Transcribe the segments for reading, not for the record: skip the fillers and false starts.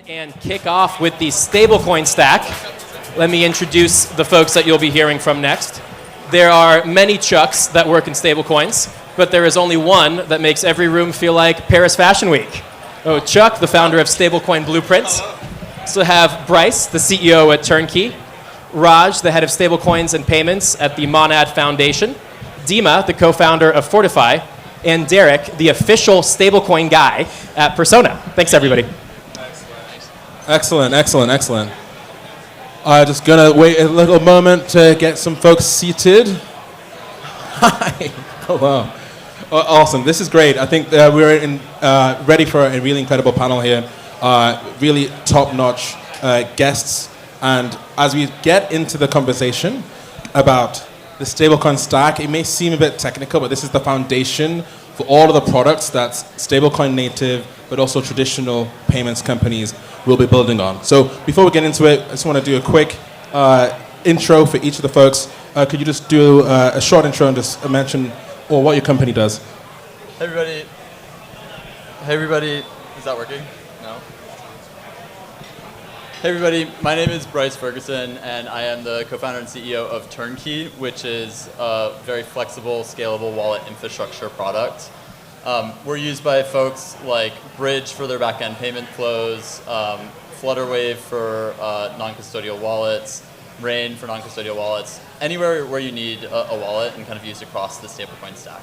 and kick off with the stablecoin stack. Let me introduce the folks that you'll be hearing from next. There are many Chucks that work in stablecoins, but there is only one that makes every room feel like Paris Fashion Week. Oh, Chuck, the founder of Stablecoin Blueprints. Also have Bryce, the CEO at Turnkey. Raj, the head of stablecoins and payments at the Monad Foundation. Dima, the co-founder of Fortify. And Derek, the official stablecoin guy at Persona. Thanks, everybody. Excellent, excellent, excellent. I'm just going to wait a little moment to get some folks seated. Hi. Hello. Awesome. This is great. I think we're ready for a really incredible panel here. Really top-notch guests. And as we get into the conversation about the stablecoin stack, it may seem a bit technical, but this is the foundation for all of the products that stablecoin native, but also traditional payments companies will be building on. So before we get into it, I just want to do a quick intro for each of the folks. Could you just do a short intro and just mention what your company does? Hey everybody. Hey everybody. Is that working? No? Hey everybody, my name is Bryce Ferguson and I am the co-founder and CEO of Turnkey, which is a very flexible, scalable wallet infrastructure product. We're used by folks like Bridge for their back-end payment flows, Flutterwave for non-custodial wallets, Rain for non-custodial wallets, anywhere where you need a wallet and kind of used across the stablecoin stack.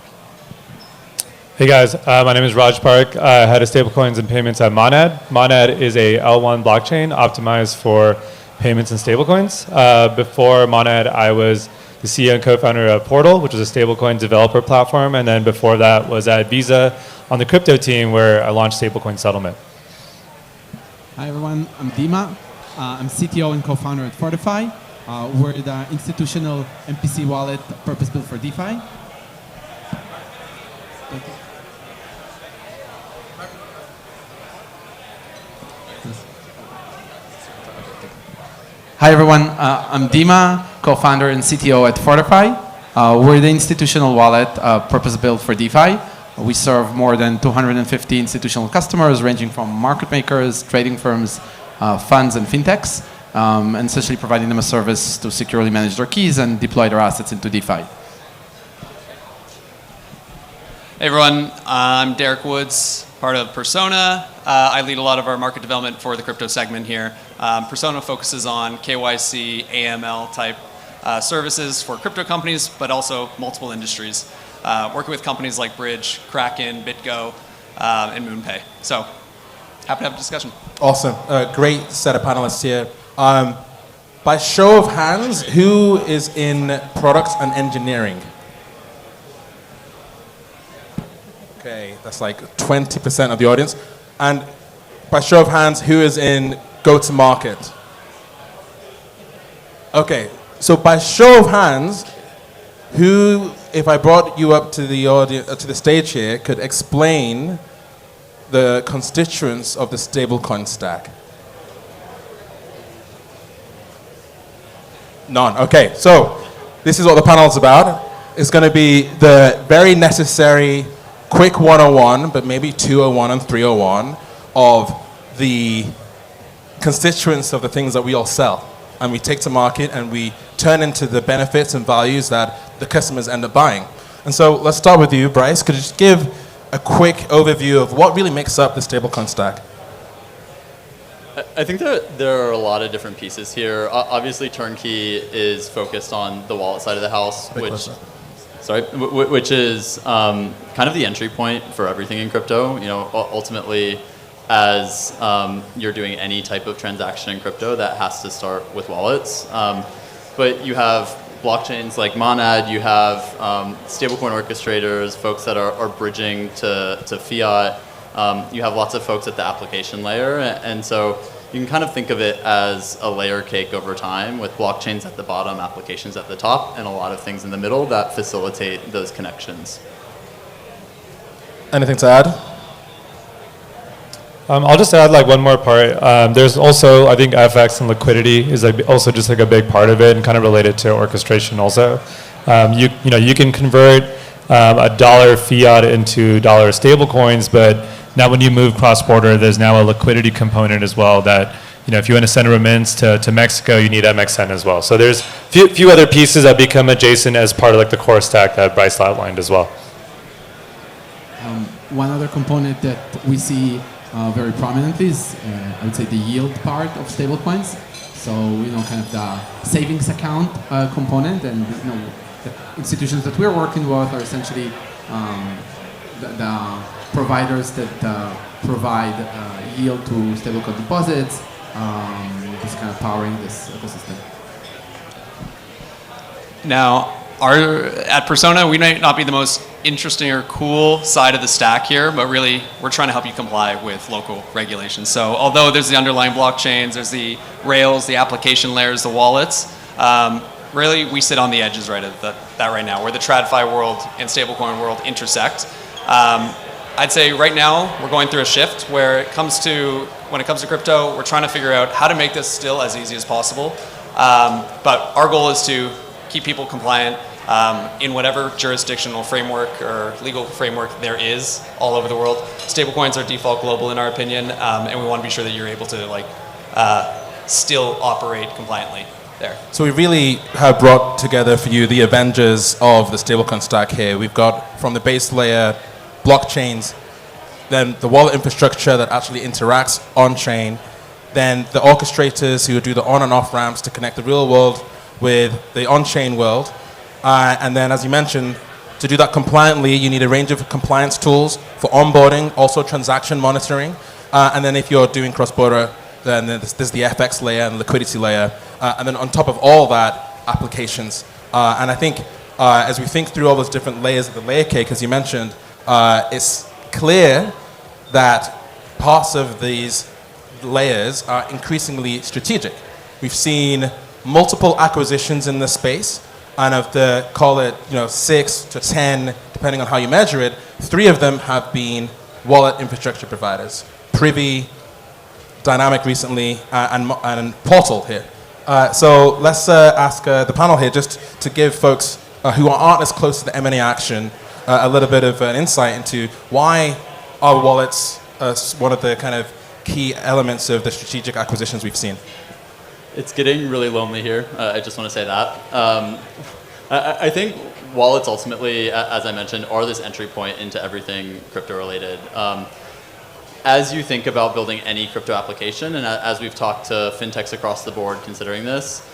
Hey guys, my name is Raj Park, head of stablecoins and payments at Monad. Monad is a L1 blockchain optimized for payments and stablecoins. Before Monad, I was the CEO and co-founder of Portal, which is a stablecoin developer platform, and then before that was at Visa on the crypto team where I launched stablecoin settlement. Hi everyone, I'm Dima. I'm CTO and co-founder at Fortify. We're the institutional MPC wallet purpose-built for DeFi. Thank you. Hi everyone, I'm Dima, co-founder and CTO at Fortify. We're the institutional wallet purpose-built for DeFi. We serve more than 250 institutional customers ranging from market makers, trading firms, funds and fintechs, and essentially providing them a service to securely manage their keys and deploy their assets into DeFi. Hey everyone, I'm Derek Woods, part of Persona. I lead a lot of our market development for the crypto segment here. Persona focuses on KYC, AML type services for crypto companies, but also multiple industries. Working with companies like Bridge, Kraken, BitGo, and MoonPay. So, happy to have a discussion. Awesome. Great set of panelists here. By show of hands, who is in products and engineering? Okay, that's like 20% of the audience. And by show of hands, who is in go-to-market? Okay, so by show of hands, who, if I brought you up to the audience, to the stage here, could explain the constituents of the stablecoin stack? None. Okay, so this is what the panel is about. It's going to be the very necessary quick 101, but maybe 201 and 301 of the constituents of the things that we all sell. And we take to market and we turn into the benefits and values that the customers end up buying. And so let's start with you, Bryce. Could you just give a quick overview of what really makes up the stablecoin stack? I think there are a lot of different pieces here. Obviously, Turnkey is focused on the wallet side of the house, which is kind of the entry point for everything in crypto. You know, ultimately, as you're doing any type of transaction in crypto, that has to start with wallets. But you have blockchains like Monad, you have stablecoin orchestrators, folks that are bridging to fiat. You have lots of folks at the application layer, and so you can kind of think of it as a layer cake over time with blockchains at the bottom, applications at the top, and a lot of things in the middle that facilitate those connections. Anything to add? I'll just add like one more part. There's also, I think FX and liquidity is like also just like a big part of it and kind of related to orchestration also. You can convert a dollar fiat into dollar stablecoins, but now when you move cross-border, there's now a liquidity component as well that, if you want to send a remittance to Mexico, you need MXN as well. So there's a few other pieces that become adjacent as part of like the core stack that Bryce outlined as well. One other component that we see very prominently is, I would say, the yield part of stablecoins. So, kind of the savings account component, and the institutions that we're working with are essentially the providers that provide yield to stablecoin deposits, just kind of powering this ecosystem. Now, at Persona, we might not be the most interesting or cool side of the stack here, but really we're trying to help you comply with local regulations. So although there's the underlying blockchains, there's the rails, the application layers, the wallets, really we sit on the edges right of that right now, where the TradFi world and stablecoin world intersect. I'd say right now we're going through a shift where when it comes to crypto, we're trying to figure out how to make this still as easy as possible. But our goal is to keep people compliant in whatever jurisdictional framework or legal framework there is all over the world. Stablecoins are default global in our opinion, and we want to be sure that you're able to still operate compliantly there. So we really have brought together for you the Avengers of the stablecoin stack here. We've got from the base layer blockchains, then the wallet infrastructure that actually interacts on-chain, then the orchestrators who do the on and off ramps to connect the real world with the on-chain world. And then, as you mentioned, to do that compliantly, you need a range of compliance tools for onboarding, also transaction monitoring. And then if you're doing cross-border, then there's the FX layer and liquidity layer. And then on top of all that, applications. And I think as we think through all those different layers of the layer cake, as you mentioned, it's clear that parts of these layers are increasingly strategic. We've seen multiple acquisitions in this space, and of the, call it 6 to 10, depending on how you measure it, 3 of them have been wallet infrastructure providers. Privy, Dynamic recently, and Portal here. So let's ask the panel here just to give folks who aren't as close to the M&A action a little bit of an insight into why are wallets one of the kind of key elements of the strategic acquisitions we've seen. It's getting really lonely here. I just want to say that. I think wallets ultimately, as I mentioned, are this entry point into everything crypto related. As you think about building any crypto application, and as we've talked to fintechs across the board considering this,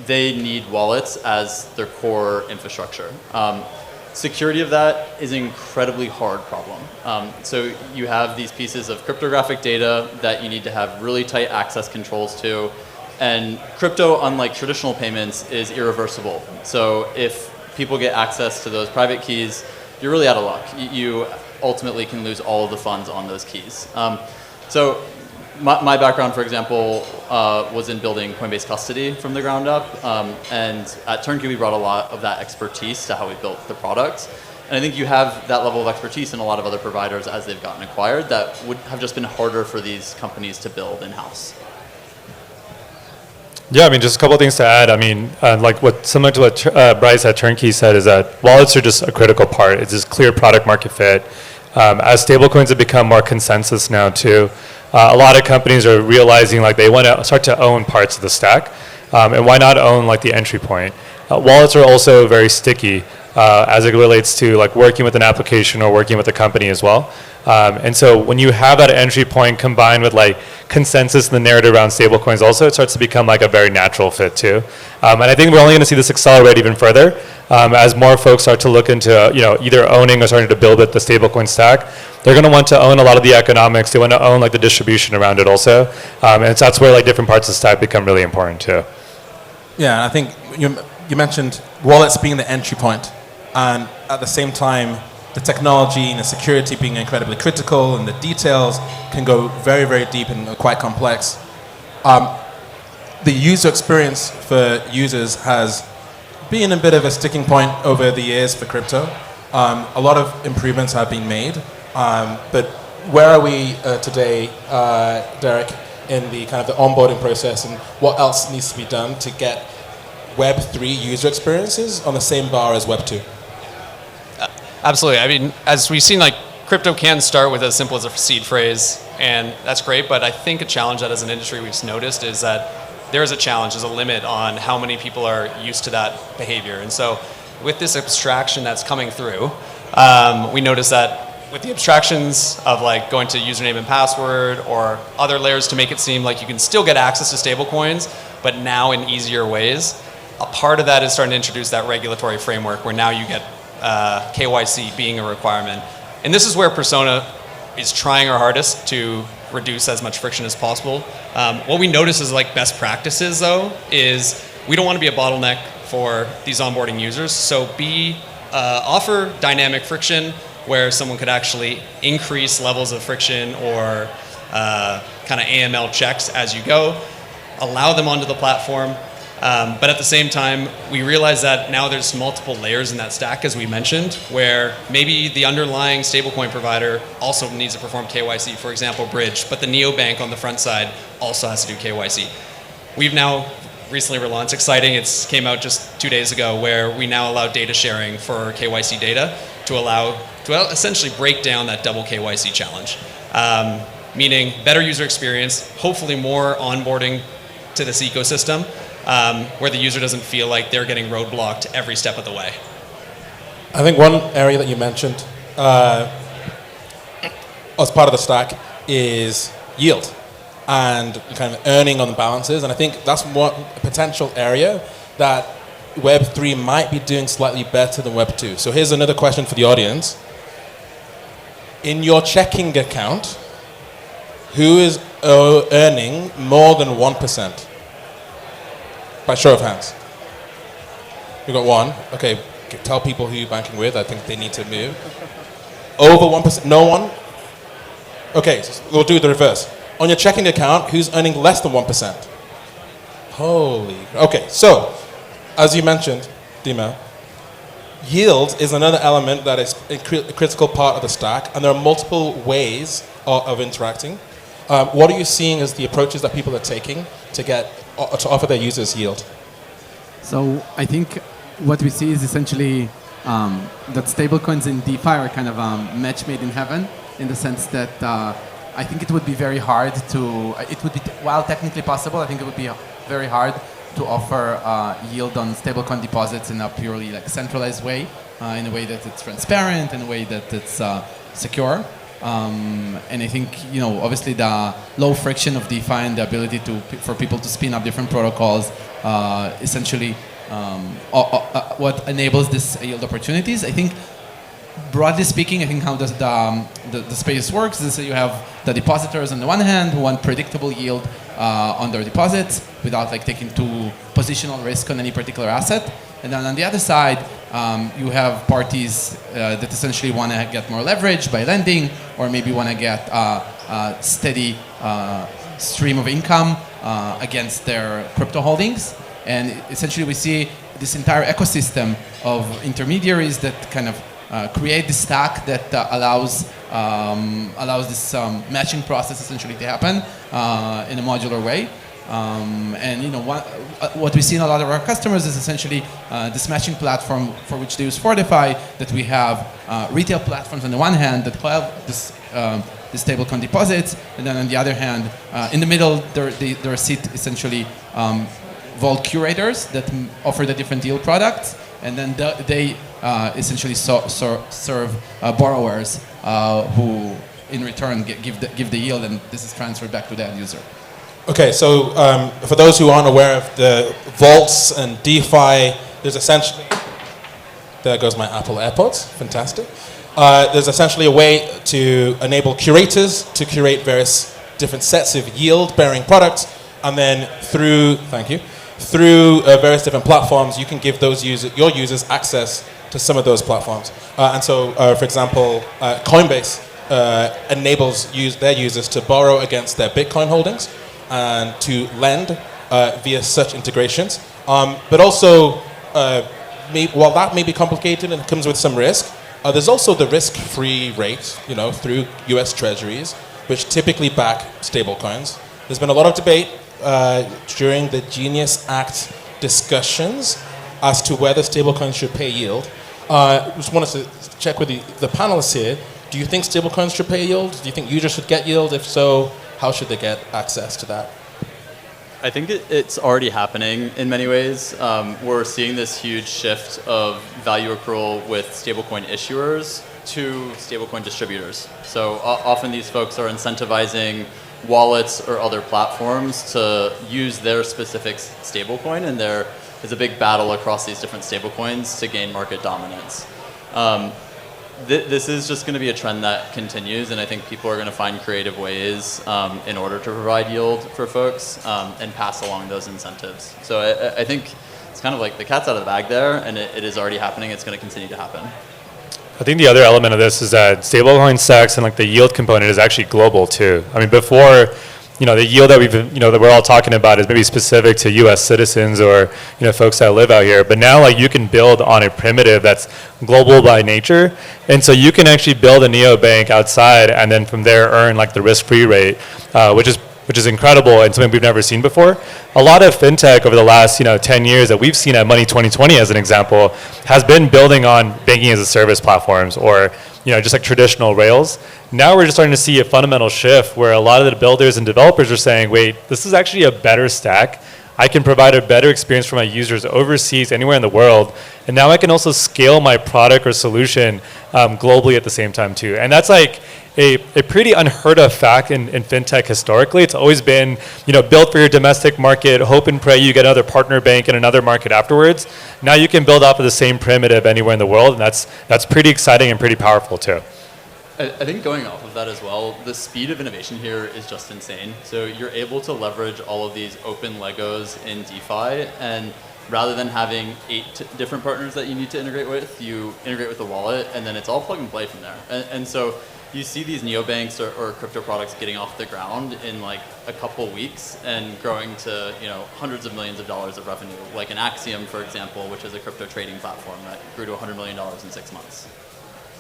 they need wallets as their core infrastructure. Security of that is an incredibly hard problem. So you have these pieces of cryptographic data that you need to have really tight access controls to. And crypto, unlike traditional payments, is irreversible. So if people get access to those private keys, you're really out of luck. You ultimately can lose all of the funds on those keys. So my background, for example, was in building Coinbase custody from the ground up. And at Turnkey, we brought a lot of that expertise to how we built the product. And I think you have that level of expertise in a lot of other providers as they've gotten acquired that would have just been harder for these companies to build in-house. Yeah, I mean, just a couple of things to add. I mean, similar to what Bryce at Turnkey said is that wallets are just a critical part. It's just clear product market fit. As stablecoins have become more consensus now too, a lot of companies are realizing like they want to start to own parts of the stack. And why not own like the entry point? Wallets are also very sticky as it relates to like working with an application or working with a company as well. And so when you have that entry point combined with like consensus and the narrative around stablecoins also, it starts to become like a very natural fit too. And I think we're only going to see this accelerate even further as more folks start to look into either owning or starting to build the stablecoin stack. They're going to want to own a lot of the economics. They want to own like the distribution around it also. And so that's where like different parts of the stack become really important too. Yeah, I think you mentioned wallets being the entry point, and at the same time, the technology and the security being incredibly critical, and the details can go very, very deep and quite complex. The user experience for users has been a bit of a sticking point over the years for crypto. A lot of improvements have been made, but where are we today, Derek, in the kind of the onboarding process, and what else needs to be done to get Web3 user experiences on the same bar as Web2? Absolutely. I mean, as we've seen, like crypto can start with as simple as a seed phrase, and that's great. But I think a challenge that as an industry we've noticed is that there is a challenge, there's a limit on how many people are used to that behavior. And so with this abstraction that's coming through, we notice that with the abstractions of like going to username and password or other layers to make it seem like you can still get access to stablecoins, but now in easier ways, a part of that is starting to introduce that regulatory framework where now you get KYC being a requirement. And this is where Persona is trying our hardest to reduce as much friction as possible. What we notice is like best practices though, is we don't want to be a bottleneck for these onboarding users. So offer dynamic friction where someone could actually increase levels of friction or kind of AML checks as you go, allow them onto the platform. But at the same time, we realize that now there's multiple layers in that stack, as we mentioned, where maybe the underlying stablecoin provider also needs to perform KYC, for example, Bridge, but the neobank on the front side also has to do KYC. We've now recently relaunched, exciting, it came out just 2 days ago, where we now allow data sharing for KYC data to essentially break down that double KYC challenge. Meaning better user experience, hopefully more onboarding to this ecosystem, where the user doesn't feel like they're getting roadblocked every step of the way. I think one area that you mentioned as part of the stack is yield and kind of earning on the balances. And I think that's one potential area that Web3 might be doing slightly better than Web2. So here's another question for the audience. In your checking account, who is earning more than 1%? By show of hands. We got one. Okay, tell people who you're banking with. I think they need to move. Over 1%? No one? Okay, so we'll do the reverse. On your checking account, who's earning less than 1%? Holy. Okay, so as you mentioned, Dima, yield is another element that is a critical part of the stack, and there are multiple ways of interacting. What are you seeing as the approaches that people are taking to offer their users yield? So I think what we see is essentially that stablecoins in DeFi are kind of a match made in heaven, in the sense that I think it would be very hard to, while technically possible, I think it would be very hard to offer yield on stablecoin deposits in a purely like centralized way, in a way that it's transparent, in a way that it's secure. And I think, obviously the low friction of DeFi and the ability for people to spin up different protocols, essentially what enables this yield opportunities. I think, broadly speaking, I think how the space works is that you have the depositors on the one hand who want predictable yield on their deposits without like taking too positional risk on any particular asset. And then on the other side, you have parties that essentially want to get more leverage by lending, or maybe want to get a steady stream of income against their crypto holdings. And essentially we see this entire ecosystem of intermediaries that kind of create this stack that allows this matching process essentially to happen in a modular way. And what we see in a lot of our customers is essentially this matching platform for which they use Fortify, that we have retail platforms on the one hand that have this stablecoin deposits, and then on the other hand, in the middle there sit essentially vault curators that offer the different yield products, and then they essentially serve borrowers who in return give the yield, and this is transferred back to the end user. Okay, so for those who aren't aware of the vaults and DeFi, there's essentially, there goes my Apple AirPods, fantastic. There's essentially a way to enable curators to curate various different sets of yield-bearing products, and then through various different platforms, you can give your users access to some of those platforms. And so, for example, Coinbase enables their users to borrow against their Bitcoin holdings and to lend via such integrations. But also, while that may be complicated and comes with some risk, there's also the risk-free rate, through US Treasuries, which typically back stablecoins. There's been a lot of debate during the Genius Act discussions as to whether stablecoins should pay yield. Just wanted to check with the panelists here. Do you think stablecoins should pay yield? Do you think users should get yield? If so, how should they get access to that? I think it's already happening in many ways. We're seeing this huge shift of value accrual with stablecoin issuers to stablecoin distributors. So often these folks are incentivizing wallets or other platforms to use their specific stablecoin, and there is a big battle across these different stablecoins to gain market dominance. This is just going to be a trend that continues, and I think people are going to find creative ways in order to provide yield for folks and pass along those incentives. So I think it's kind of like the cat's out of the bag there, and it is already happening. It's going to continue to happen. I think the other element of this is that stablecoin stacks and like the yield component is actually global too. I mean, before, the yield that that we're all talking about is maybe specific to U.S. citizens or folks that live out here. But now, like, you can build on a primitive that's global by nature, and so you can actually build a neobank outside, and then from there earn like the risk-free rate, which is incredible and something we've never seen before. A lot of fintech over the last 10 years that we've seen at Money 2020 as an example has been building on banking as a service platforms or just like traditional rails. Now we're just starting to see a fundamental shift where a lot of the builders and developers are saying, wait, this is actually a better stack. I can provide a better experience for my users overseas, anywhere in the world. And now I can also scale my product or solution globally at the same time too. And that's like a pretty unheard of fact in fintech historically. It's always been built for your domestic market, hope and pray you get another partner bank in another market afterwards. Now you can build off of the same primitive anywhere in the world, and that's pretty exciting and pretty powerful too. I think going off of that as well, the speed of innovation here is just insane. So you're able to leverage all of these open Legos in DeFi, and rather than having 8 different partners that you need to integrate with, you integrate with the wallet, and then it's all plug and play from there. And so you see these neobanks or crypto products getting off the ground in like a couple weeks and growing to hundreds of millions of dollars of revenue, like an Axiom, for example, which is a crypto trading platform that grew to $100 million in 6 months.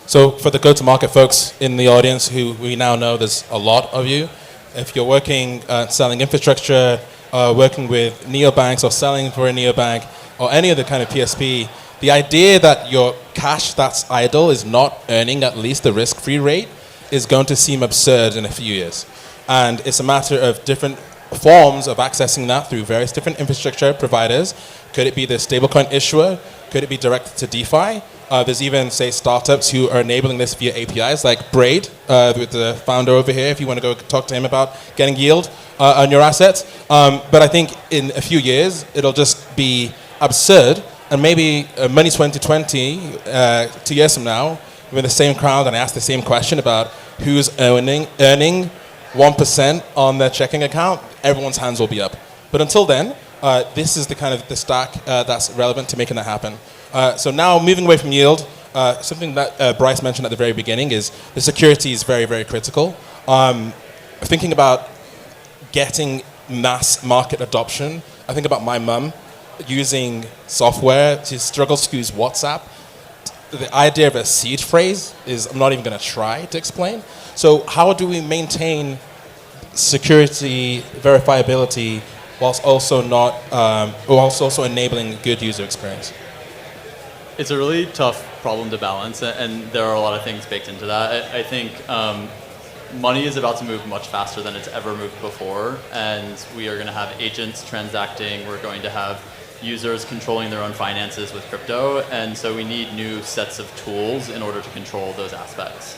So for the go-to-market folks in the audience who we now know there's a lot of you, if you're working, selling infrastructure, working with neobanks or selling for a neobank or any other kind of PSP, the idea that your cash that's idle is not earning at least the risk-free rate is going to seem absurd in a few years. And it's a matter of different forms of accessing that through various different infrastructure providers. Could it be the stablecoin issuer? Could it be directed to DeFi? There's even, say, startups who are enabling this via APIs, like Braid, with the founder over here, if you want to go talk to him about getting yield on your assets. But I think in a few years, it'll just be absurd. And maybe Money 2020, 2 years from now, with the same crowd, and I ask the same question about who's earning 1% on their checking account, everyone's hands will be up. But until then, this is the kind of the stack that's relevant to making that happen. So now moving away from yield, something that Bryce mentioned at the very beginning is the security is very, very critical. Thinking about getting mass market adoption, I think about my mum using software. She struggles to use WhatsApp. The idea of a seed phrase is I'm not even going to try to explain. So how do we maintain security, verifiability, whilst also not, whilst also enabling good user experience? It's a really tough problem to balance, and there are a lot of things baked into that. I think money is about to move much faster than it's ever moved before, and we are going to have agents transacting. We're going to have users controlling their own finances with crypto, and so we need new sets of tools in order to control those aspects.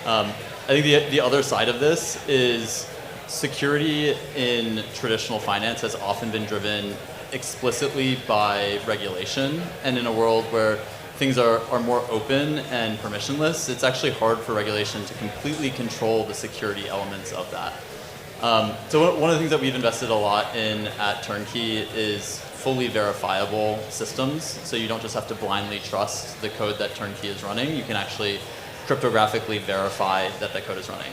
I think the other side of this is security in traditional finance has often been driven explicitly by regulation, and in a world where things are more open and permissionless, it's actually hard for regulation to completely control the security elements of that. So one of the things that we've invested a lot in at Turnkey is fully verifiable systems, so you don't just have to blindly trust the code that Turnkey is running, you can actually cryptographically verify that the code is running.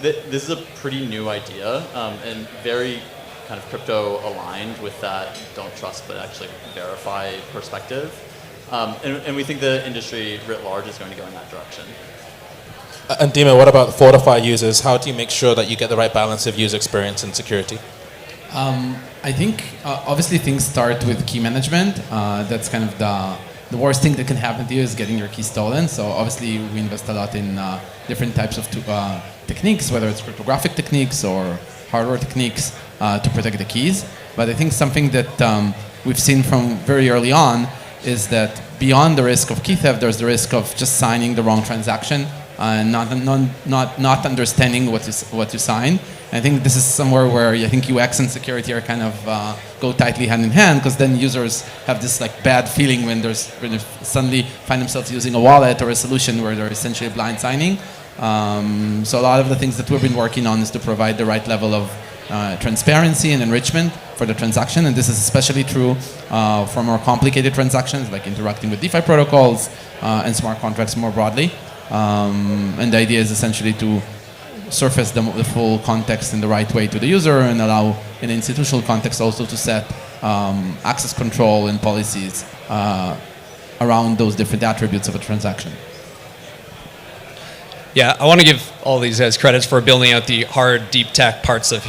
This is a pretty new idea and very kind of crypto aligned with that don't trust but actually verify perspective. And we think the industry writ large is going to go in that direction. And Dima, what about Fortify users? How do you make sure that you get the right balance of user experience and security? I think obviously things start with key management. That's kind of the worst thing that can happen to you is getting your key stolen. So obviously we invest a lot in different types of techniques, whether it's cryptographic techniques or hardware techniques to protect the keys. But I think something that we've seen from very early on is that beyond the risk of key theft, there's the risk of just signing the wrong transaction and not understanding what you sign. I think this is somewhere where I think UX and security are kind of go tightly hand in hand, because then users have this like bad feeling when they suddenly find themselves using a wallet or a solution where they're essentially blind signing. So a lot of the things that we've been working on is to provide the right level of transparency and enrichment for the transaction, and this is especially true for more complicated transactions like interacting with DeFi protocols and smart contracts more broadly. And the idea is essentially to surface the full context in the right way to the user and allow in an institutional context also to set access control and policies around those different attributes of a transaction. Yeah, I want to give all these guys credits for building out the hard, deep tech parts of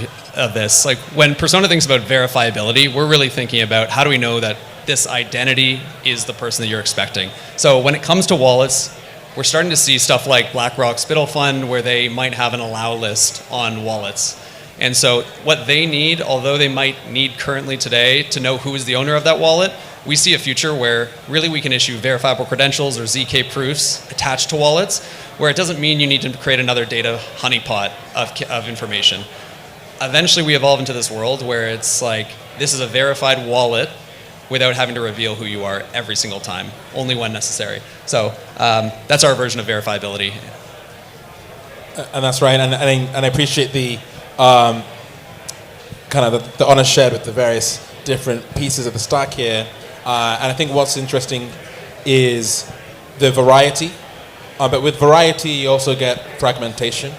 this. Like when Persona thinks about verifiability, we're really thinking about how do we know that this identity is the person that you're expecting. So when it comes to wallets, we're starting to see stuff like BlackRock Spittle Fund where they might have an allow list on wallets. And so what they need, although they might need currently today to know who is the owner of that wallet, we see a future where really we can issue verifiable credentials or ZK proofs attached to wallets, where it doesn't mean you need to create another data honeypot of information. Eventually we evolve into this world where it's like, this is a verified wallet without having to reveal who you are every single time, only when necessary. So that's our version of verifiability. And that's right, and I appreciate the kind of the honor shared with the various different pieces of the stack here. And I think what's interesting is the variety. But with variety, you also get fragmentation,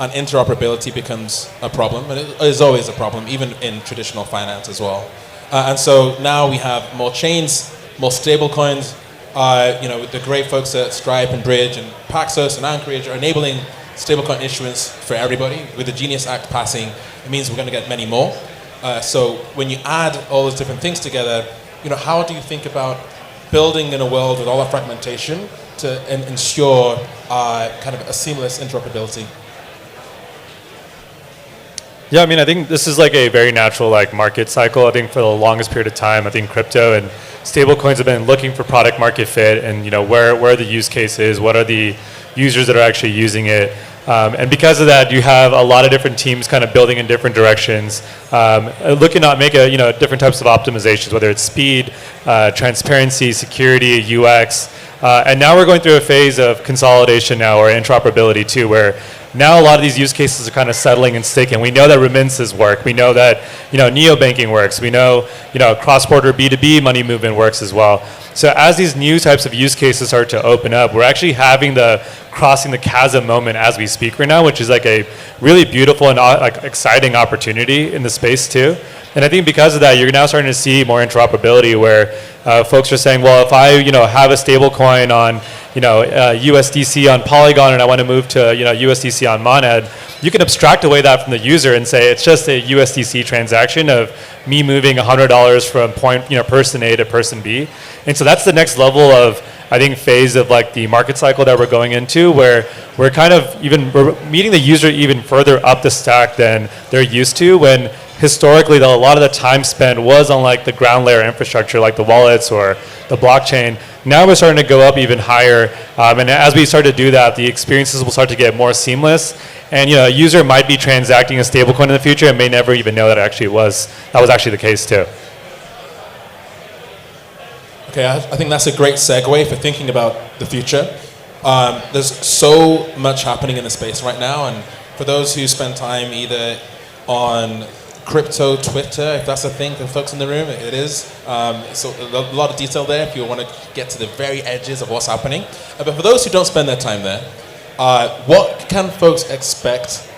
and interoperability becomes a problem, and it is always a problem, even in traditional finance as well. And so now we have more chains, more stablecoins. The great folks at Stripe and Bridge and Paxos and Anchorage are enabling stablecoin issuance for everybody. With the Genius Act passing, it means we're going to get many more. So when you add all those different things together, how do you think about building in a world with all that fragmentation to ensure kind of a seamless interoperability? Yeah, I mean, I think this is like a very natural market cycle. I think for the longest period of time, I think crypto and stablecoins have been looking for product market fit, and where are the use cases, what are the users that are actually using it, and because of that, you have a lot of different teams kind of building in different directions, looking at different types of optimizations, whether it's speed, transparency, security, UX, and now we're going through a phase of consolidation now, or interoperability too, where now a lot of these use cases are kind of settling and sticking. We know that remittances work. We know that neobanking works. We know cross-border B2B money movement works as well. So as these new types of use cases start to open up, we're actually having the crossing the chasm moment as we speak right now, which is like a really beautiful and exciting opportunity in the space too. And I think because of that, you're now starting to see more interoperability where folks are saying, well, if I have a stable coin on USDC on Polygon and I want to move to USDC on Monad, you can abstract away that from the user and say it's just a USDC transaction of me moving $100 from person A to person B. And so that's the next level of, I think, phase of the market cycle that we're going into, where we're we're meeting the user even further up the stack than they're used to, when historically a lot of the time spent was on the ground layer infrastructure, like the wallets or the blockchain. Now we're starting to go up even higher, and as we start to do that, the experiences will start to get more seamless. And a user might be transacting a stablecoin in the future and may never even know that was actually the case too. Okay, I think that's a great segue for thinking about the future. There's so much happening in the space right now, and for those who spend time either on crypto Twitter, if that's a thing for folks in the room, it is. So a lot of detail there if you want to get to the very edges of what's happening. But for those who don't spend their time there, what can folks expect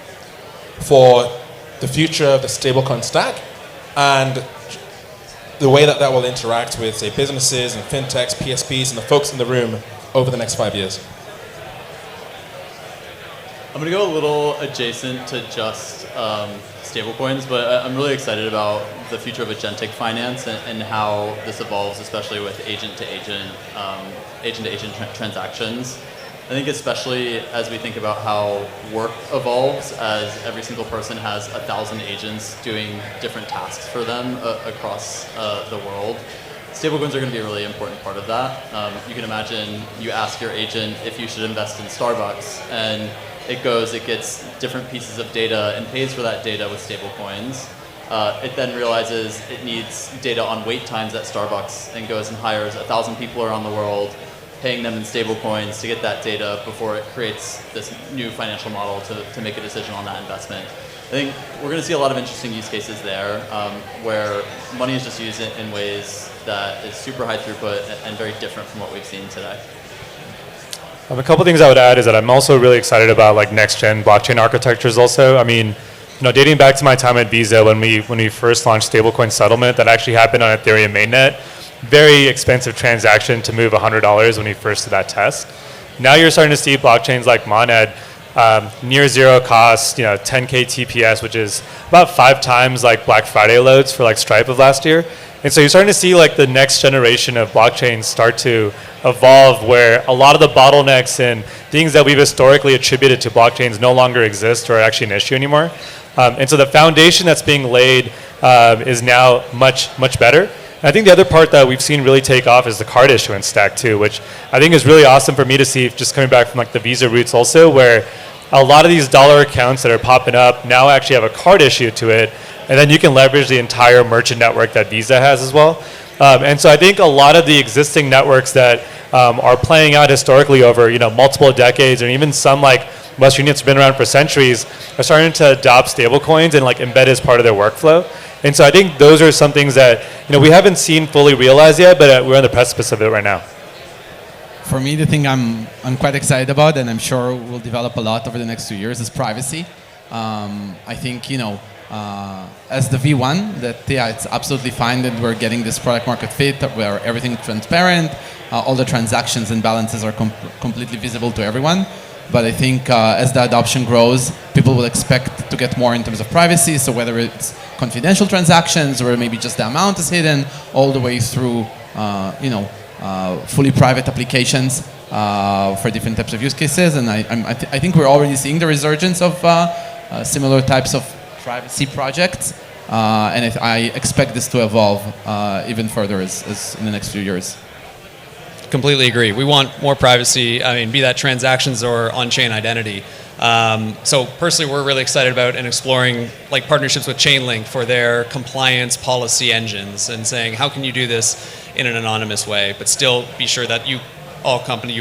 for the future of the stablecoin stack and the way that will interact with, say, businesses and fintechs, PSPs, and the folks in the room over the next 5 years? I'm going to go a little adjacent to just stablecoins, but I'm really excited about the future of agentic finance and how this evolves, especially with agent-to-agent transactions. I think especially as we think about how work evolves, as every single person has 1,000 agents doing different tasks for them across the world. Stablecoins are going to be a really important part of that. You can imagine you ask your agent if you should invest in Starbucks, and it gets different pieces of data and pays for that data with stablecoins. It then realizes it needs data on wait times at Starbucks and goes and hires 1,000 people around the world, paying them in stablecoins to get that data before it creates this new financial model to make a decision on that investment. I think we're going to see a lot of interesting use cases there where money is just used in ways that is super high throughput and very different from what we've seen today. A couple things I would add is that I'm also really excited about like next gen blockchain architectures also. I mean, dating back to my time at Visa when we first launched stablecoin settlement, that actually happened on Ethereum mainnet. Very expensive transaction to move $100 when we first did that test. Now you're starting to see blockchains like Monad, near zero cost, 10K TPS, which is about 5 times like Black Friday loads for like Stripe of last year. And so you're starting to see like the next generation of blockchains start to evolve where a lot of the bottlenecks and things that we've historically attributed to blockchains no longer exist or are actually an issue anymore. And so the foundation that's being laid is now much, much better. And I think the other part that we've seen really take off is the card issuance stack too, which I think is really awesome for me to see just coming back from like the Visa roots also, where a lot of these dollar accounts that are popping up now actually have a card issue to it. And then you can leverage the entire merchant network that Visa has as well. And so I think a lot of the existing networks that are playing out historically over multiple decades, and even some like Western Union's been around for centuries, are starting to adopt stablecoins and like embed as part of their workflow. And so I think those are some things that we haven't seen fully realized yet, but we're on the precipice of it right now. For me, the thing I'm quite excited about, and I'm sure will develop a lot over the next 2 years, is privacy. I think as the V1, that it's absolutely fine that we're getting this product market fit, where everything's transparent, all the transactions and balances are completely visible to everyone. But I think as the adoption grows, people will expect to get more in terms of privacy. So whether it's confidential transactions or maybe just the amount is hidden, all the way through fully private applications for different types of use cases. And I think we're already seeing the resurgence of similar types of privacy projects, and I expect this to evolve even further as in the next few years. Completely agree. We want more privacy. I mean, be that transactions or on-chain identity. So personally, we're really excited about and exploring like partnerships with Chainlink for their compliance policy engines and saying, how can you do this in an anonymous way, but still be sure that you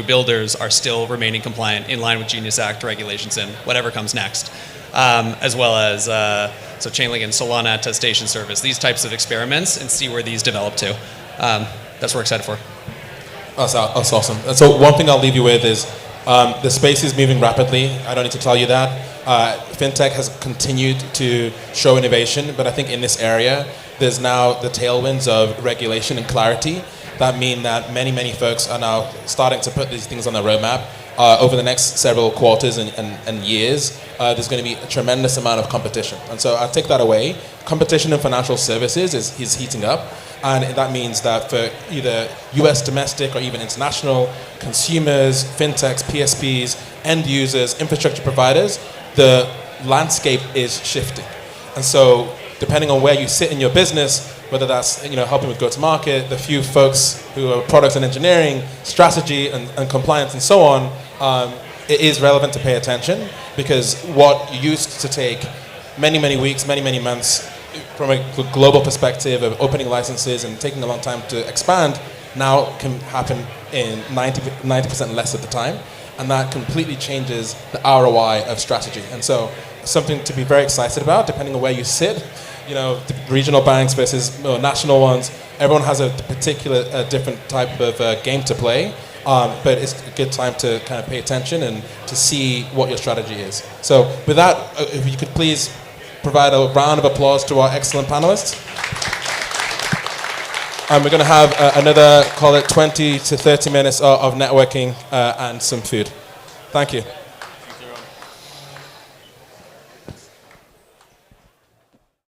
builders are still remaining compliant in line with Genius Act regulations and whatever comes next. As well as so Chainlink and Solana attestation service, these types of experiments, and see where these develop to. That's what we're excited for. That's awesome. And so one thing I'll leave you with is the space is moving rapidly. I don't need to tell you that. Fintech has continued to show innovation, but I think in this area, there's now the tailwinds of regulation and clarity that mean that many folks are now starting to put these things on their roadmap. Over the next several quarters and years, there's going to be a tremendous amount of competition. And so I take that away. Competition in financial services is heating up. And that means that for either US domestic or even international consumers, fintechs, PSPs, end users, infrastructure providers, the landscape is shifting. And so depending on where you sit in your business, whether that's helping with go-to-market, the few folks who are product and engineering, strategy and compliance and so on, it is relevant to pay attention, because what used to take many weeks, many months from a global perspective of opening licenses and taking a long time to expand now can happen in 90% less of the time. And that completely changes the ROI of strategy. And so something to be very excited about, depending on where you sit. The regional banks versus national ones, everyone has a particular different type of game to play. But it's a good time to kind of pay attention and to see what your strategy is. So with that, if you could please provide a round of applause to our excellent panelists. And we're going to have another, call it 20 to 30 minutes of networking and some food. Thank you.